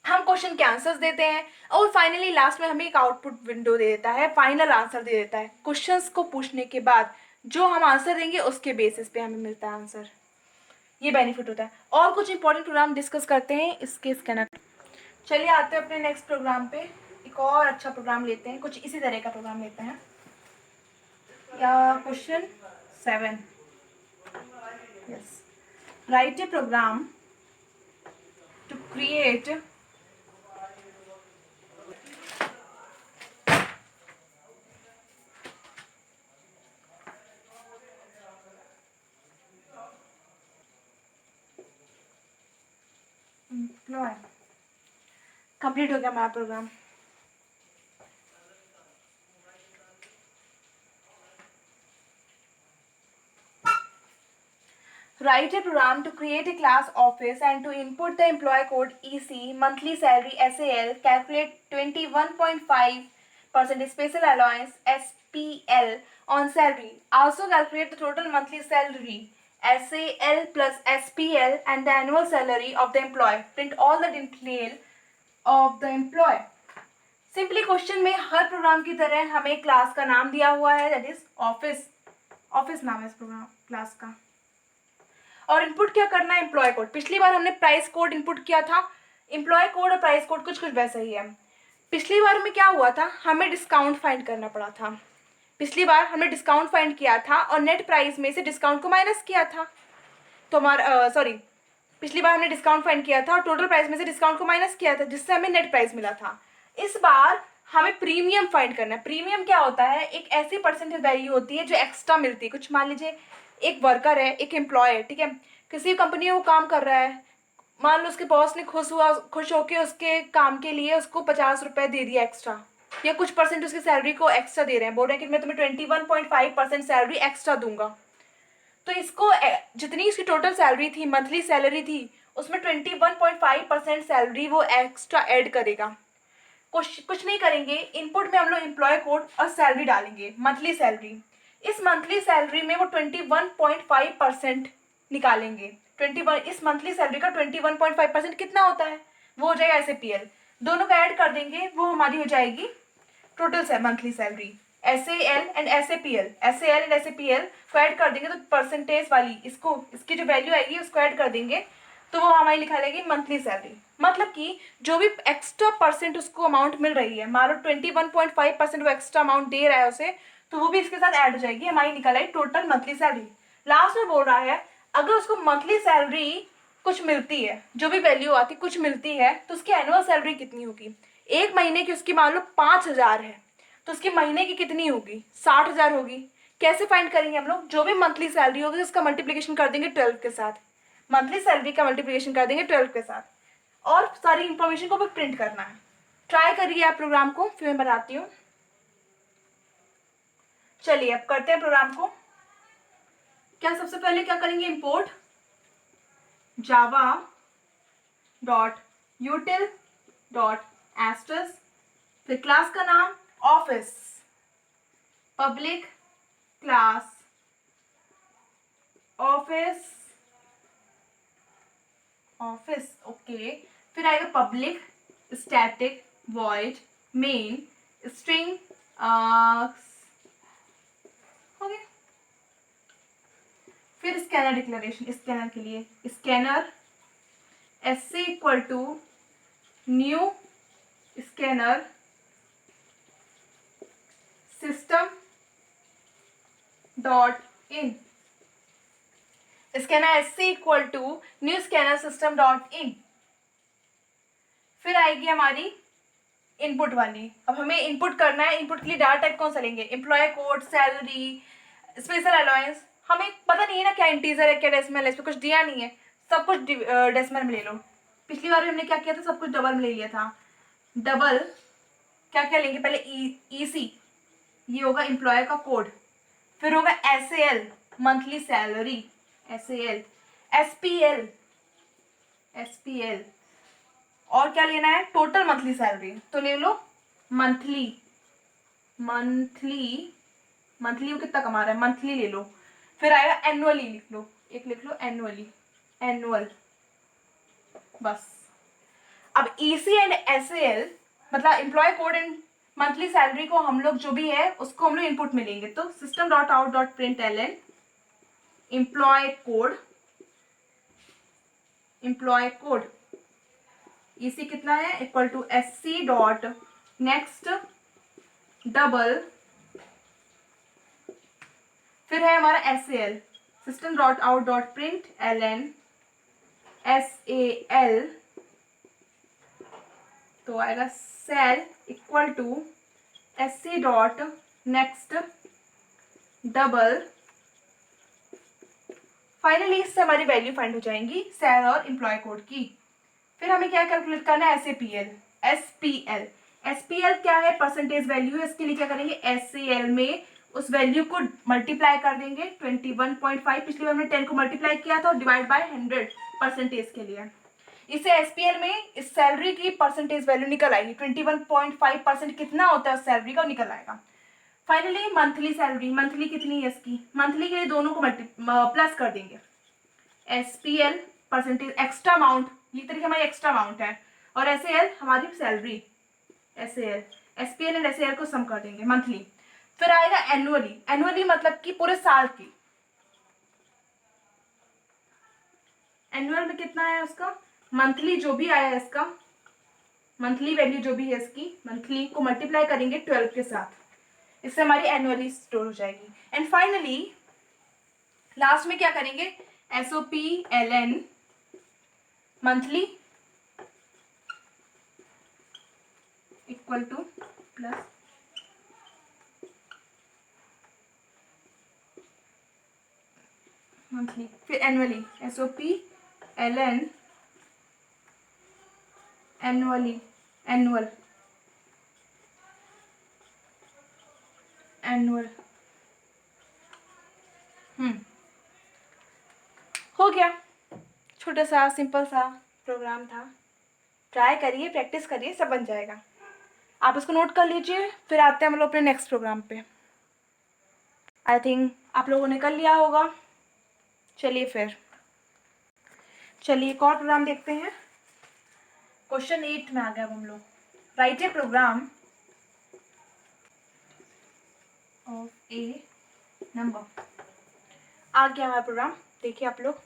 हम क्वेश्चन के आंसर्स देते हैं और फाइनली लास्ट में हमें एक आउटपुट विंडो दे देता है, फाइनल आंसर दे देता है। क्वेश्चंस को पूछने के बाद जो हम आंसर देंगे उसके बेसिस पे हमें मिलता है आंसर। ये बेनिफिट होता है। और कुछ इंपॉर्टेंट प्रोग्राम डिस्कस करते हैं इसके स्कैनर। चलिए आते हैं अपने नेक्स्ट प्रोग्राम पे। एक और अच्छा प्रोग्राम लेते हैं, कुछ इसी तरह का प्रोग्राम लेते हैं। या question 7, yes, write a program to create employ. Complete हो गया हमारा program. Write a program to create a class office and to input the employee code EC, monthly salary SAL, calculate 21.5% special allowance SPL on salary. Also calculate the total monthly salary SAL plus SPL and the annual salary of the employee. Print all the detail of the employee. Simply question में हर प्रोग्राम की तरह हमें क्लास का नाम दिया हुआ है, दैट इज ऑफिस। ऑफिस नाम है इस प्रोग्राम क्लास का। और इनपुट क्या करना है? Employ code. पिछली बार हमने प्राइस कोड इनपुट किया था, एम्प्लॉय कोड और प्राइस कोड कुछ कुछ वैसा ही है। पिछली बार में क्या हुआ था? हमें डिस्काउंट फाइंड करना पड़ा था। पिछली बार हमने डिस्काउंट फाइंड किया था और नेट प्राइस में से डिस्काउंट को माइनस किया था। तो हमारा पिछली बार हमने डिस्काउंट फाइंड किया था और टोटल प्राइस में से डिस्काउंट को माइनस किया था, जिससे हमें नेट प्राइस मिला था। इस बार हमें प्रीमियम फाइंड करना है। प्रीमियम क्या होता है? एक ऐसी परसेंटेज वैल्यू होती है जो एक्स्ट्रा मिलती है। कुछ मान लीजिए एक वर्कर है, एक एम्प्लॉय है, ठीक है, किसी कंपनी में वो काम कर रहा है, मान लो उसके बॉस ने खुश होके उसके काम के लिए उसको 50 रुपए दे दिया एक्स्ट्रा, या कुछ परसेंट उसकी सैलरी को एक्स्ट्रा दे रहे हैं, बोल रहे हैं कि मैं तुम्हें 21.5% सैलरी एक्स्ट्रा दूंगा। तो इसको जितनी इसकी टोटल सैलरी थी, मंथली सैलरी थी, उसमें 21.5% सैलरी वो एक्स्ट्रा ऐड करेगा। कुछ नहीं करेंगे, इनपुट में हम लोग एम्प्लॉय कोड और सैलरी डालेंगे, मंथली सैलरी। इस मंथली सैलरी में वो 21.5% निकालेंगे। 21, इस मंथली सैलरी का 21.5% कितना होता है, वो हो जाएगा SAPL। दोनों का ऐड कर देंगे, वो हमारी हो जाएगी total monthly salary. SAL and SAPL को ऐड कर देंगे तो परसेंटेज वाली इसकी जो वैल्यू आएगी उसको ऐड कर देंगे, तो वो हमारी लिखा लेगी मंथली सैलरी। मतलब कि जो भी एक्स्ट्रा परसेंट उसको अमाउंट मिल रही है, मान लो 21.5% वो एक्स्ट्रा अमाउंट दे रहा है उसे, तो वो भी इसके साथ ऐड हो जाएगी, हमारी निकल आई टोटल मंथली सैलरी। लास्ट में बोल रहा है अगर उसको मंथली सैलरी कुछ मिलती है, जो भी वैल्यू आती कुछ मिलती है, तो उसकी एनुअल सैलरी कितनी होगी। एक महीने की उसकी मान लो 5,000 है, तो उसकी महीने की कितनी होगी, 60,000 होगी। कैसे फाइंड करेंगे हम लोग, जो भी मंथली सैलरी होगी उसका मल्टीप्लीकेशन कर देंगे 12 के साथ, मंथली सैलरी का मल्टीप्लीकेशन कर देंगे 12 के साथ, और सारी इंफॉर्मेशन को भी प्रिंट करना है। ट्राई करिए आप प्रोग्राम को, फिर मैं बताती हूँ। चलिए अब करते हैं प्रोग्राम को। क्या सबसे पहले क्या करेंगे, import Java dot util dot asterisk, फिर क्लास का नाम office, public class office, okay. फिर आएगा public static void main string, हो गया। फिर स्कैनर डिक्लेरेशन, स्कैनर के लिए scanner SC equal to new scanner system dot in, scanner SC equal to new scanner system dot in. फिर आएगी हमारी इनपुट वाली। अब हमें इनपुट करना है, इनपुट के लिए डाटा टाइप कौन सा लेंगे, employ code, salary, special allowance. हमें पता नहीं है ना क्या इंटीजर है क्या डेसिमल है, इस पर कुछ दिया नहीं है, सब कुछ डेसिमल में ले लो। पिछली बार भी हमने क्या किया था, सब कुछ डबल में ले लिया था। डबल क्या क्या लेंगे, पहले EC, ये होगा एम्प्लॉय का कोड, फिर होगा SAL monthly salary, SAL, SPL और क्या लेना है, टोटल मंथली सैलरी, तो ले लो मंथली, वो कितना कमा रहा है, मंथली ले लो। फिर आएगा एनुअली, लिख लो, एक लिख लो एनुअली, एनुअल, बस। अब EC एंड SAL मतलब employ code and monthly salary को हम लोग जो भी है उसको हम लोग इनपुट में लेंगे, तो system dot out dot print LN employ code EC कितना है, equal to SC dot next double, फिर है हमारा SAL system dot out dot print LN SAL, तो आएगा sal equal to SC dot next double. Finally इससे हमारी वैल्यू फाइंड हो जाएंगी सेल और एम्प्लॉय कोड की। फिर हमें क्या कैलकुलेट करना है, SPL क्या है, परसेंटेज वैल्यू है, इसके लिए क्या करेंगे, SAL में उस वैल्यू को मल्टीप्लाई कर देंगे 21.5, पिछली बार हमने 10 को मल्टीप्लाई किया था, और डिवाइड बाय 100 परसेंटेज के लिए। इससे SPL में इस सैलरी की परसेंटेज वैल्यू निकल आएगी, 21.5% कितना होता है उस सैलरी का निकल आएगा। फाइनली मंथली सैलरी, मंथली कितनी है इसकी, मंथली के लिए दोनों को प्लस कर देंगे, SPL परसेंटेज एक्स्ट्रा अमाउंट, ये तरीके हमारी एक्स्ट्रा अमाउंट है, और SAL हमारी सैलरी, SPL एंड SAL को सम कर देंगे मंथली। फिर आएगा एनुअली मतलब कि पूरे साल की, एनुअल में कितना है उसका, मंथली जो भी आया है इसका, मंथली वैल्यू जो भी है इसकी, मंथली को मल्टीप्लाई करेंगे 12 के साथ, इससे हमारी एनुअली स्टोर हो जाएगी। एंड फाइनली लास्ट में क्या करेंगे, SOPLN monthly equal to plus monthly, फिर annually SOPLN annually, annual, annual. हो गया, छोटा सा सिंपल सा प्रोग्राम था। ट्राई करिए, प्रैक्टिस करिए, सब बन जाएगा। आप इसको नोट कर लीजिए, फिर आते हैं हम लोग अपने नेक्स्ट प्रोग्राम पे। आई थिंक आप लोगों ने कर लिया होगा। चलिए एक और प्रोग्राम देखते हैं। क्वेश्चन 8 में आ गया अब हम लोग। Write a program of a number. आ गया हमारा प्रोग्राम, देखिए आप लोग।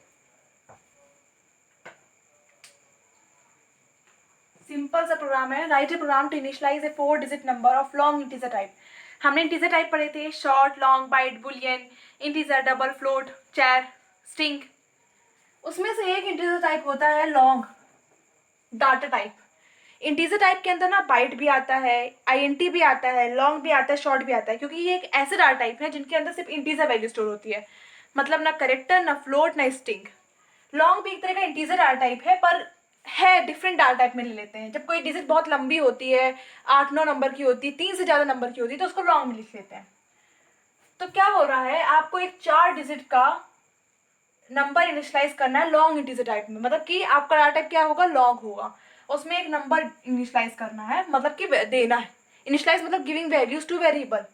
सिंपल सा प्रोग्राम है। Write a program to initialise a 4 digit number of long integer type. हमने इंटीजर टाइप पढ़े थे, short, long, byte, boolean, integer, double, float, char, string. उसमें से एक इंटीजर टाइप होता है long data type. Integer type के अंदर ना बाइट भी आता है, आईएनटी भी आता है, लॉन्ग भी आता है, शॉर्ट भी आता है, क्योंकि ये एक ऐसे डाटा टाइप है जिनके अंदर सिर्फ इंटीजर वैल्यू स्टोर होती है। मतलब ना करेक्टर, ना फ्लोट, ना स्ट्रिंग। लॉन्ग भी एक तरह का इंटीजर डाटा टाइप है, पर है डिफरेंट डाटा टाइप में ले लेते हैं। जब कोई डिजिट बहुत लंबी होती है, 8-9 नंबर की होती है, 3 से ज़्यादा नंबर की होती है, तो उसको लॉन्ग में लिख लेते हैं। तो क्या हो रहा है, आपको एक 4 डिजिट का नंबर इनिशियलाइज करना है लॉन्ग इंटीजर टाइप में। मतलब कि आपका डाटा टाइप क्या होगा, लॉन्ग होगा। उसमें एक नंबर इनिशियलाइज करना है, मतलब कि देना है। इनिशियलाइज मतलब गिविंग वैल्यूज टू वेरिएबल।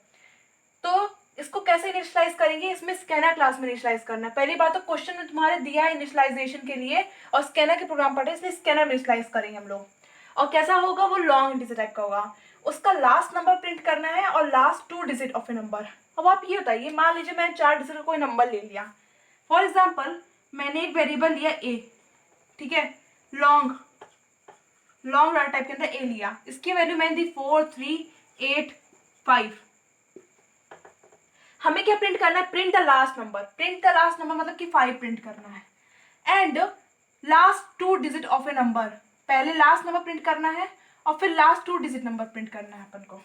तो इसको कैसे इनिशियलाइज करेंगे, इसमें स्कैनर क्लास में इनिशियलाइज करना है। पहली बात तो क्वेश्चन में तुम्हारे दिया है इनिशियलाइजेशन के लिए, और स्कैनर के प्रोग्राम पढ़े, इसलिए स्कैनर में इनिशियलाइज करेंगे हम लोग। और कैसा होगा, वो लॉन्ग इंटीजर टाइप का होगा। उसका लास्ट नंबर प्रिंट करना है और last 2 digit of a number. अब आप ये बताइए, मान लीजिए मैंने 4 डिजिट का कोई नंबर ले लिया। फॉर एग्जाम्पल मैंने एक वेरिएबल लिया ए, ठीक है, लॉन्ग डाटा टाइप के अंदर ए लिया। इसकी वैल्यू मैंने दी 4, 3, 8, 5। हमें क्या प्रिंट करना है, print the last number. Print the last number मतलब कि 5 प्रिंट करना है। And last 2 digit of a number, पहले लास्ट नंबर प्रिंट करना है और फिर लास्ट 2 डिजिट नंबर प्रिंट करना है अपन को।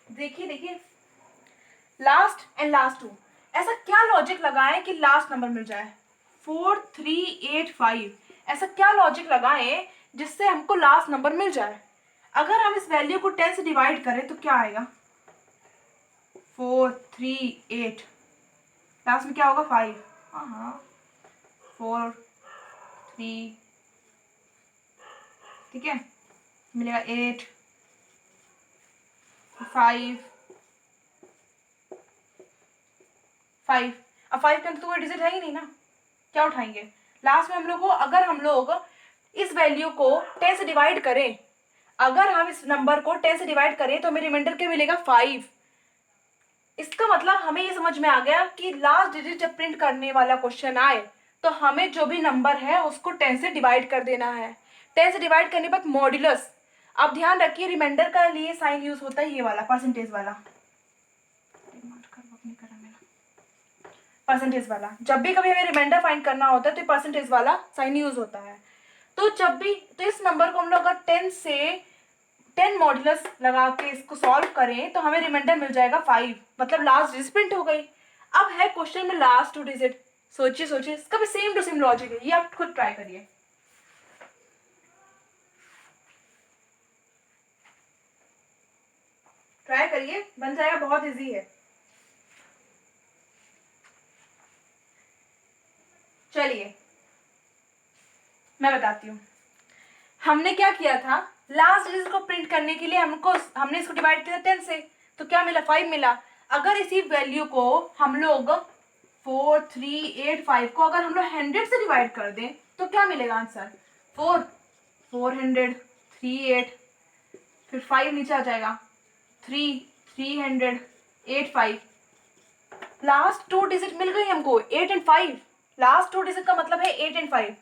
देखिए लास्ट एंड लास्ट 2, ऐसा क्या लॉजिक लगाएं कि लास्ट नंबर मिल जाए। 4, 3, 8, 5, ऐसा क्या लॉजिक लगाएं जिससे हमको लास्ट नंबर मिल जाए। अगर हम इस वैल्यू को 10 से डिवाइड करें तो क्या आएगा, 4, 3, 8, लास्ट में क्या होगा 5। हाँ 4, 3, ठीक है, मिलेगा 8, 5, 5। अब 5 के अंदर तो कोई डिजिट है ही नहीं ना, क्या उठाएंगे। लास्ट में हम लोग को, अगर हम लोग इस वैल्यू को 10 से डिवाइड करें, अगर हम इस नंबर को 10 से डिवाइड करें तो हमें रिमाइंडर क्या मिलेगा 5। इसका मतलब हमें ये समझ में आ गया कि लास्ट डिजिट जब प्रिंट करने वाला क्वेश्चन आए तो हमें जो भी नंबर है उसको 10 से डिवाइड कर देना है। 10 से डिवाइड करने के बाद मॉड्यूलस। अब ध्यान रखिए, रिमाइंडर का लिए साइन यूज होता है ये वाला, परसेंटेज वाला। परसेंटेज वाला, जब भी कभी हमें रिमाइंडर फाइंड करना होता है तो परसेंटेज वाला साइन यूज होता है। तो जब भी, तो इस नंबर को हम लोग अगर 10 मॉड्यूलस लगा के इसको सॉल्व करें तो हमें रिमाइंडर मिल जाएगा 5, मतलब लास्ट डिजिट प्रिंट हो गई। अब है क्वेश्चन में लास्ट 2 डिजिट। सोचिए इसका भी सेम टू सेम लॉजिक है, ये आप खुद ट्राई करिए। ट्राई करिए, बन जाएगा, बहुत इजी है। चलिए मैं बताती हूँ। हमने क्या किया था, लास्ट डिजिट को प्रिंट करने के लिए हमने इसको डिवाइड किया 10 से, तो क्या मिला, 5 मिला। अगर इसी वैल्यू को हम लोग 4, 3, 8, 5 को अगर हम लोग 100 से डिवाइड कर दें तो क्या मिलेगा आंसर, 400, 3, 8, फिर 5 नीचे आ जाएगा, 3, 300, 8, 5। लास्ट 2 डिजिट मिल गई हमको, 8 एंड 5। लास्ट 2 डिजिट का मतलब है 8 एंड 5।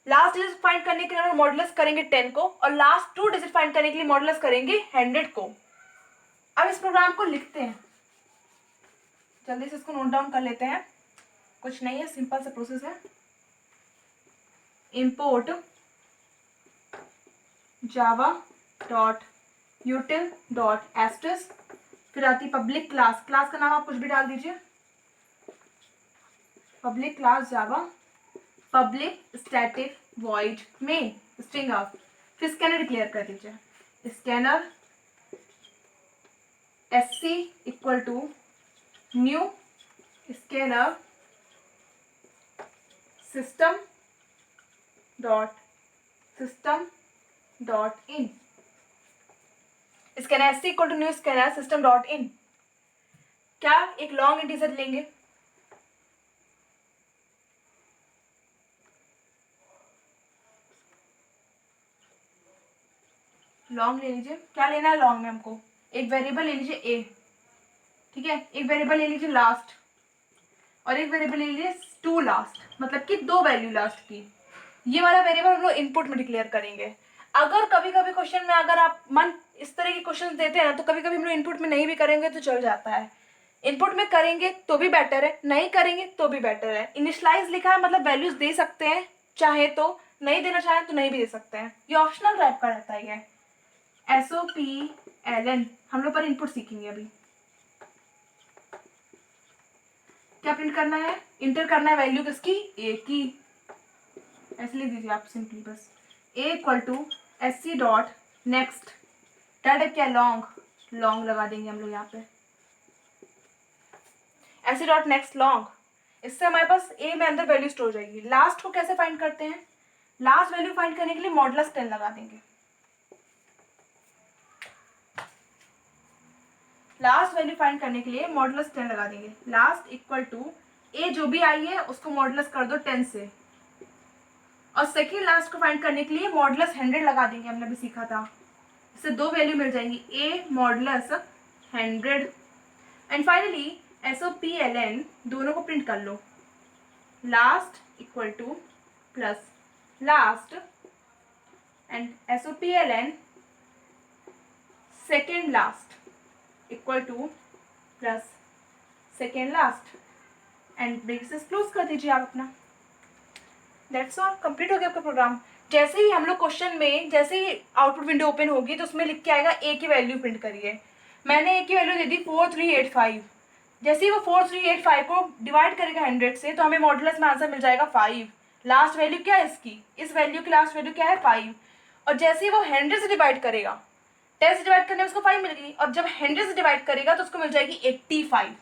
लास्ट डिजिट फाइंड करने के लिए हम मॉडुलस करेंगे 10 को, और लास्ट 2 डिजिट फाइंड करने के लिए मॉडुलस करेंगे 100 को। अब इस प्रोग्राम को लिखते हैं, जल्दी से इसको नोट डाउन कर लेते हैं। कुछ नहीं है, सिंपल सा प्रोसेस है। Import Java dot util dot asterisk, फिर आती पब्लिक क्लास। क्लास का नाम आप कुछ भी डाल दीजिए, public class Java, public static void main string of, फिर स्कैनर डिक्लेयर कर दीजिए। Scanner SC equal to new scanner system dot in. Scanner SC equal to new scanner system dot in. क्या एक लॉन्ग इंटीजर लेंगे, लॉन्ग ले लीजिए। क्या लेना है लॉन्ग में हमको, एक वेरिएबल ले लीजिए a, ठीक है, एक वेरिएबल ले लीजिए लास्ट और एक वेरिएबल ले लीजिए टू लास्ट, मतलब कि 2 वैल्यू लास्ट की। ये वाला वेरिएबल हम लोग इनपुट में डिक्लेयर करेंगे। अगर कभी कभी क्वेश्चन में अगर आप मन इस तरह के क्वेश्चन देते हैं ना, तो कभी कभी हम लोग इनपुट में नहीं भी करेंगे तो चल जाता है। इनपुट में करेंगे तो भी बेटर है, नहीं करेंगे तो भी बेटर है। इनिशियलाइज लिखा है मतलब वैल्यूज दे सकते हैं, चाहे तो नहीं देना चाहें तो नहीं भी दे सकते हैं, ये ऑप्शनल टाइप का रहता है। ये SOPLN हम लोग पर इनपुट सीखेंगे अभी। क्या प्रिंट करना है, इंटर करना है वैल्यू किसकी, a की। ऐसे लिख दीजिए आप सिंपली बस, a equal to SC dot next, data क्या लॉन्ग, लॉन्ग लगा देंगे हम लोग यहाँ पे, SC डॉट नेक्स्ट लॉन्ग। इससे हमारे पास a में अंदर वैल्यू स्टोर हो जाएगी। लास्ट को कैसे फाइंड करते हैं, लास्ट वैल्यू फाइंड करने के लिए मॉडुलस 10 लगा देंगे। लास्ट वैल्यू फाइंड करने के लिए मॉडुलस 10 लगा देंगे। लास्ट इक्वल टू ए जो भी आई है उसको मॉडुलस कर दो 10 से, और सेकेंड लास्ट को फाइंड करने के लिए मॉडुलस 100 लगा देंगे, हमने भी सीखा था। इससे 2 वैल्यू मिल जाएंगी, A modulus 100 and finally SOPLN दोनों को प्रिंट कर लो। Last equal to plus last and SOPLN second last equal to plus second last and braces close कर दीजिए आप अपना। दैट्स ऑल, कंप्लीट हो गया आपका प्रोग्राम। जैसे ही हम लोग क्वेश्चन में जैसे ही आउटपुट विंडो ओपन होगी तो उसमें लिख के आएगा a की वैल्यू प्रिंट करिए। मैंने a की वैल्यू दे दी 4385। जैसे ही वो 4385 को डिवाइड करेगा 100 से तो हमें मॉडुलस में आंसर मिल जाएगा 5। लास्ट वैल्यू क्या है इसकी, इस वैल्यू की लास्ट वैल्यू क्या है 5। और जैसे ही वो 100 से डिवाइड करेगा, 10 से डिवाइड करने में उसको 5 मिल गई, और जब 100 से डिवाइड करेगा तो उसको मिल जाएगी 85।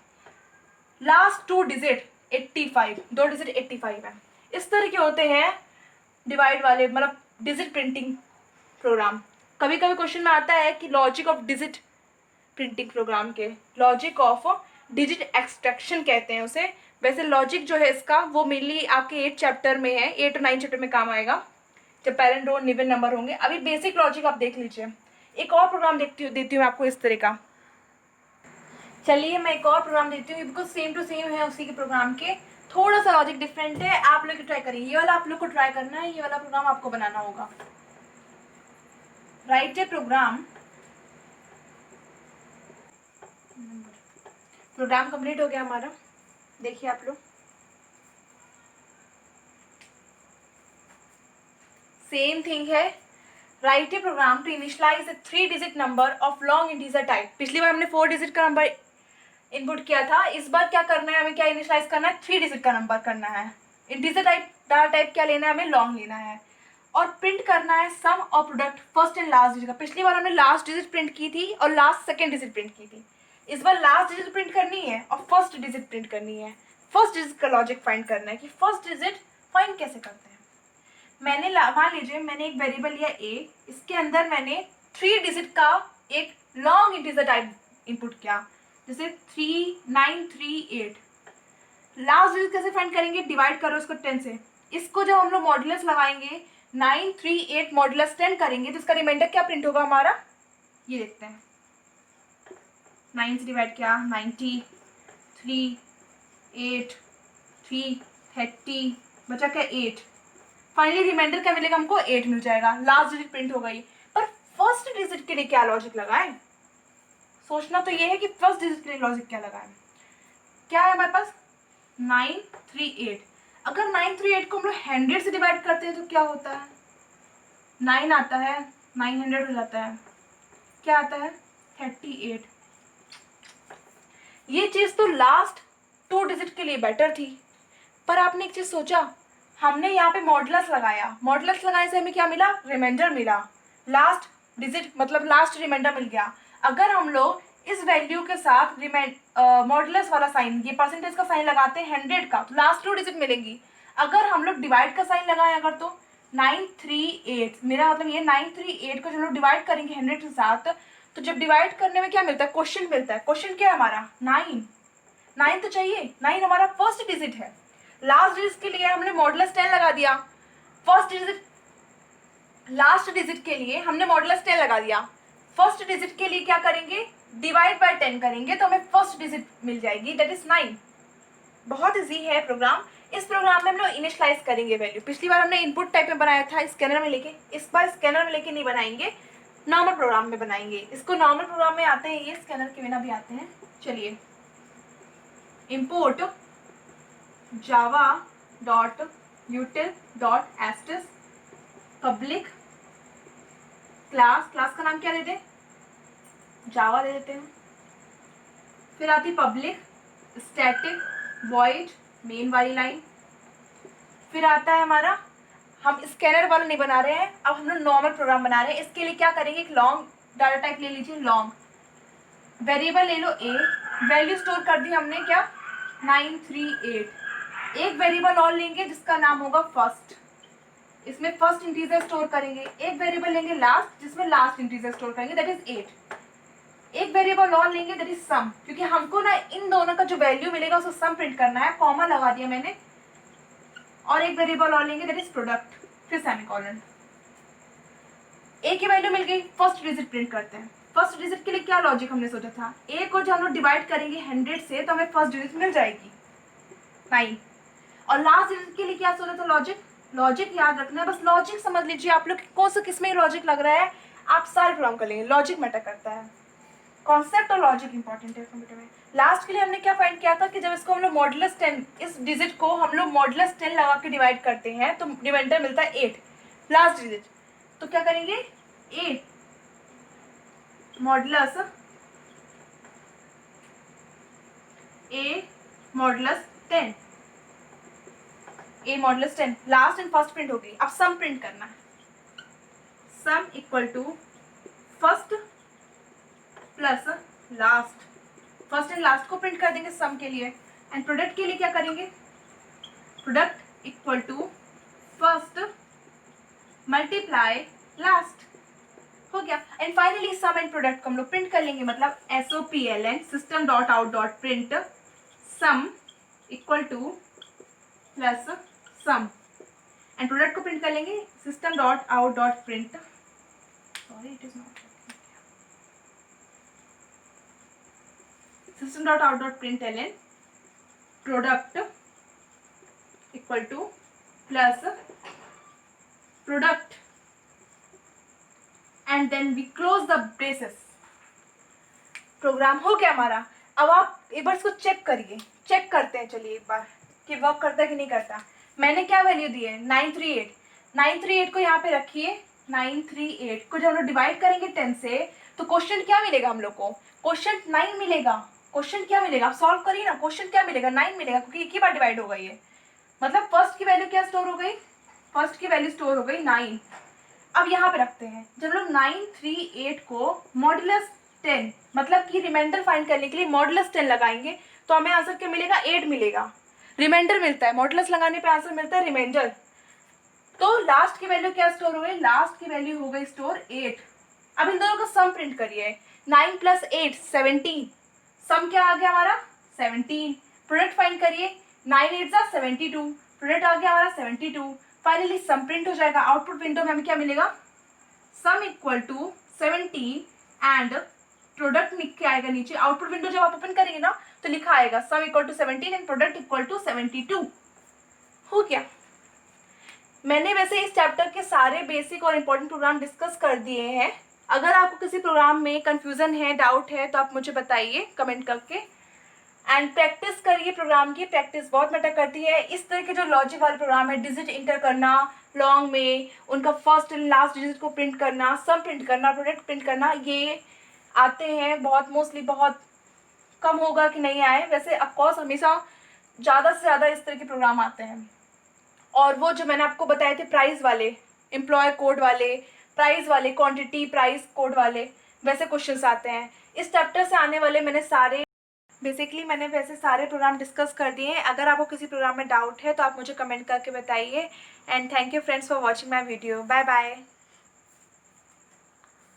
लास्ट 2 डिजिट 85, 2 डिजिट 85 है। इस तरह के होते हैं डिवाइड वाले, मतलब डिजिट प्रिंटिंग प्रोग्राम। कभी कभी क्वेश्चन में आता है कि logic of digit printing program के, लॉजिक ऑफ डिजिट एक्सट्रैक्शन कहते हैं उसे। वैसे लॉजिक जो है इसका वो मेनली आपके 8 चैप्टर में है, 8 और 9 चैप्टर में काम आएगा जब पैरेंट रोल निवन नंबर होंगे। अभी बेसिक लॉजिक आप देख लीजिए। एक और प्रोग्राम देती हूँ आपको इस तरह का। चलिए मैं एक और प्रोग्राम देती हूँ, बिल्कुल सेम टू सेम है उसी के प्रोग्राम के, थोड़ा सा लॉजिक डिफरेंट है। आप लोग ट्राई करिए, ये वाला आप लोग को ट्राई करना है, ये वाला प्रोग्राम आपको बनाना होगा। Write a program, program complete हो गया हमारा, देखिए आप लोग। सेम थिंग है, write a program to initialise a 3 digit number of long integer type. पिछली बार हमने 4 डिजिट का नंबर इनपुट किया था, इस बार क्या करना है हमें, क्या इनिशियलाइज करना है, 3 डिजिट का नंबर करना है। इंटीजर टाइप डाटा टाइप क्या लेना है हमें, लॉन्ग लेना है, और प्रिंट करना है सम और product first and last digit का। पिछली बार हमने लास्ट डिजिट प्रिंट की थी और लास्ट सेकेंड डिजिट प्रिंट की थी, इस बार लास्ट डिजिट प्रिंट करनी है और फर्स्ट डिजिट प्रिंट करनी है। फर्स्ट डिजिट का लॉजिक फाइंड करना है कि फर्स्ट डिजिट फाइंड कैसे करते हैं। मैंने मान लीजिए मैंने एक वेरिएबल लिया a, इसके अंदर मैंने 3 डिजिट का एक लॉन्ग इंटीजर टाइप इनपुट किया, जैसे 3938। लास्ट डिजिट कैसे फाइंड करेंगे, डिवाइड करो इसको 10 से। इसको जब हम लोग मॉडुलस लगाएंगे 938 मॉडुलस 10 करेंगे तो इसका रिमाइंडर क्या प्रिंट होगा हमारा, ये देखते हैं। 9 से डिवाइड किया 90, 3, 8, 3, 30, बचा क्या 8। फाइनली रिमाइंडर क्या मिलेगा हमको, 8 मिल जाएगा। लास्ट डिजिट प्रिंट हो गई, पर फर्स्ट डिजिट के लिए क्या लॉजिक लगाएं, सोचना तो ये है कि फर्स्ट डिजिट के लिए लॉजिक क्या लगाएं। क्या है हमारे पास 938। अगर 938 को हम लोग 100 से डिवाइड करते हैं तो क्या होता है, 9 आता है, 900 हो जाता है, क्या आता है 38। ये चीज तो लास्ट 2 डिजिट के लिए बेटर थी, पर आपने एक चीज सोचा, हमने यहाँ पे मॉडुलस लगाया, मॉडुलस लगाने से हमें क्या मिला, रिमाइंडर मिला, लास्ट डिजिट मतलब लास्ट रिमाइंडर मिल गया। अगर हम लोग इस वैल्यू के साथ मॉडुलस वाला साइन, ये परसेंटेज का साइन लगाते हैं 100 का, तो लास्ट 2 डिजिट मिलेंगी। अगर हम लोग डिवाइड का साइन लगाएं अगर, तो 938, मेरा मतलब ये 938 को जब लोग डिवाइड करेंगे 100 के साथ, तो जब डिवाइड करने में क्या मिलता है, क्वेश्चन मिलता है। क्वेश्चन क्या है हमारा, 9 तो चाहिए, 9 हमारा फर्स्ट डिजिट है। लास्ट डिजिट के लिए हमने मॉडुलस 10 लगा दिया, फर्स्ट डिजिट लास्ट डिजिट के लिए हमने मॉडुलस 10 लगा दिया, फर्स्ट डिजिट के लिए क्या करेंगे, डिवाइड बाय 10 करेंगे तो हमें फर्स्ट डिजिट मिल जाएगी, दैट इज 9। बहुत इजी है प्रोग्राम। इस प्रोग्राम में हम लोग इनिशियलाइज करेंगे वैल्यू। पिछली बार हमने इनपुट टाइप में बनाया था स्कैनर में लेके, इस बार स्कैनर में लेके नहीं बनाएंगे, नॉर्मल प्रोग्राम में बनाएंगे। इसको नॉर्मल प्रोग्राम में आते हैं, ये स्कैनर के बिना भी आते हैं। चलिए, import java.util.asterisk पब्लिक क्लास का नाम क्या देते हैं, जावा दे देते हैं। फिर आती पब्लिक स्टैटिक वॉइड मेन वाली लाइन। फिर आता है हमारा, हम स्कैनर वाला नहीं बना रहे हैं, अब हम लोग नॉर्मल प्रोग्राम बना रहे हैं। इसके लिए क्या करेंगे, एक लॉन्ग डाटा टाइप ले लीजिए, लॉन्ग वेरिएबल ले लो ए, वैल्यू स्टोर कर दी हमने क्या, 938। एक वेरिएबल और लेंगे जिसका नाम होगा फर्स्ट, इसमें फर्स्ट इंटीजर स्टोर करेंगे। एक वेरिएबल लेंगे लास्ट, जिसमें लास्ट इंटीजर स्टोर करेंगे, दैट इज 8। एक वेरिएबल और लेंगे दैट इज सम, क्योंकि हमको ना इन दोनों का जो वैल्यू मिलेगा उसको सम प्रिंट करना है, कॉमा लगा दिया मैंने। और एक वेरिएबल और लेंगे दैट इज प्रोडक्ट, फिर सेमीकोलन। ए की वैल्यू मिल गई, फर्स्ट डिजिट प्रिंट करते हैं। फर्स्ट डिजिट के लिए क्या लॉजिक हमने सोचा था, ए को जब हम लोग डिवाइड करेंगे 100 से तो हमें फर्स्ट डिजिट मिल जाएगी 9। और लास्ट डिजिट के लिए क्या सोचा था, लॉजिक याद रखना है, बस लॉजिक समझ लीजिए आप लोग कौन सा किस में लॉजिक लग रहा है, आप सारे प्रोग्राम कर लेंगे, लॉजिक मैटर करता है, कॉन्सेप्ट और लॉजिक इंपॉर्टेंट है कंप्यूटर में। लास्ट के लिए हमने क्या फाइंड किया था कि जब इसको हम लोग मॉडुलस 10, इस डिजिट को हम लोग मॉडुलस 10 लगा के डिवाइड करते हैं तो रिमाइंडर मिलता है 8, लास्ट डिजिट। तो क्या करेंगे, 8 modulus a modulus 10, a modulus 10, last and first print हो गई। अब सम प्रिंट करना है, sum equal to first plus last, first and last को प्रिंट कर देंगे सम के लिए। एंड प्रोडक्ट के लिए क्या करेंगे, product equal to first multiply last, हो गया। And finally sum and product को हम लोग प्रिंट कर लेंगे, मतलब SOPLN system dot out dot print sum equal to plus sum, and product को प्रिंट कर लेंगे system dot out dot print, sorry it is not, system dot out dot print ln product equal to plus product and then we close the braces. Program हो गया हमारा। अब आप एक बार इसको चेक करिए, चेक करते हैं, चलिए एक बार कि वर्क करता है कि नहीं करता। मैंने क्या वैल्यू दी है, 938, 938 को यहाँ पे रखिए, 938 को जब हम लोग डिवाइड करेंगे 10 से तो क्वेश्चन क्या मिलेगा हम लोग को, क्वेश्चन 9 मिलेगा। क्वेश्चन क्या मिलेगा, आप सॉल्व करिए ना, क्वेश्चन क्या मिलेगा, 9 मिलेगा, क्योंकि एक ही बार डिवाइड हो गई है। मतलब फर्स्ट की वैल्यू क्या स्टोर हो गई, फर्स्ट की वैल्यू स्टोर हो गई 9। अब यहाँ पे रखते हैं, जब लोग 938 को मॉडुलस 10 मतलब कि रिमाइंडर फाइंड करने के लिए मॉडुलस 10 लगाएंगे तो हमें आंसर क्या मिलेगा, 8 मिलेगा। रिमाइंडर मिलता है, मॉडुलस लगाने पे आंसर मिलता है रिमाइंडर। तो लास्ट की वैल्यू क्या स्टोर हो गई, लास्ट की वैल्यू हो गई स्टोर 8। अब इन दोनों का सम प्रिंट करिए, 9 + 8 17, सम क्या आ गया हमारा 17। प्रोडक्ट फाइंड करिए, 9 8 = 72, प्रोडक्ट आ गया हमारा 72। फाइनली सम प्रिंट हो जाएगा, आउटपुट विंडो में हमें क्या मिलेगा, sum equal to 17 and product लिख के आएगा नीचे। आउटपुट विंडो जब आप ओपन करेंगे ना तो लिखा आएगा sum equal to 17 and product equal to 72। हो गया। मैंने वैसे इस चैप्टर के सारे बेसिक और इम्पोर्टेंट प्रोग्राम डिस्कस कर दिए हैं। अगर आपको किसी प्रोग्राम में कंफ्यूजन है, डाउट है, तो आप मुझे बताइए कमेंट करके। एंड प्रैक्टिस करिए, प्रोग्राम की प्रैक्टिस बहुत मैटर करती है। इस तरह के जो लॉजिक वाले प्रोग्राम है, डिजिट इंटर करना लॉन्ग में, उनका फर्स्ट एंड लास्ट डिजिट को प्रिंट करना, सम प्रिंट करना, प्रोडक्ट प्रिंट करना, ये आते हैं बहुत, मोस्टली बहुत कम होगा कि नहीं आए। वैसे ऑफकोर्स हमेशा ज़्यादा से ज़्यादा इस तरह के प्रोग्राम आते हैं। और वो जो मैंने आपको बताए थे प्राइस वाले, एम्प्लॉय कोड वाले, प्राइस वाले, क्वांटिटी प्राइस कोड वाले, वैसे क्वेश्चंस आते हैं। इस चैप्टर से आने वाले मैंने सारे बेसिकली मैंने वैसे सारे प्रोग्राम डिस्कस कर दिए हैं। अगर आपको किसी प्रोग्राम में डाउट है तो आप मुझे कमेंट करके बताइए। And thank you friends for watching my video. Bye bye.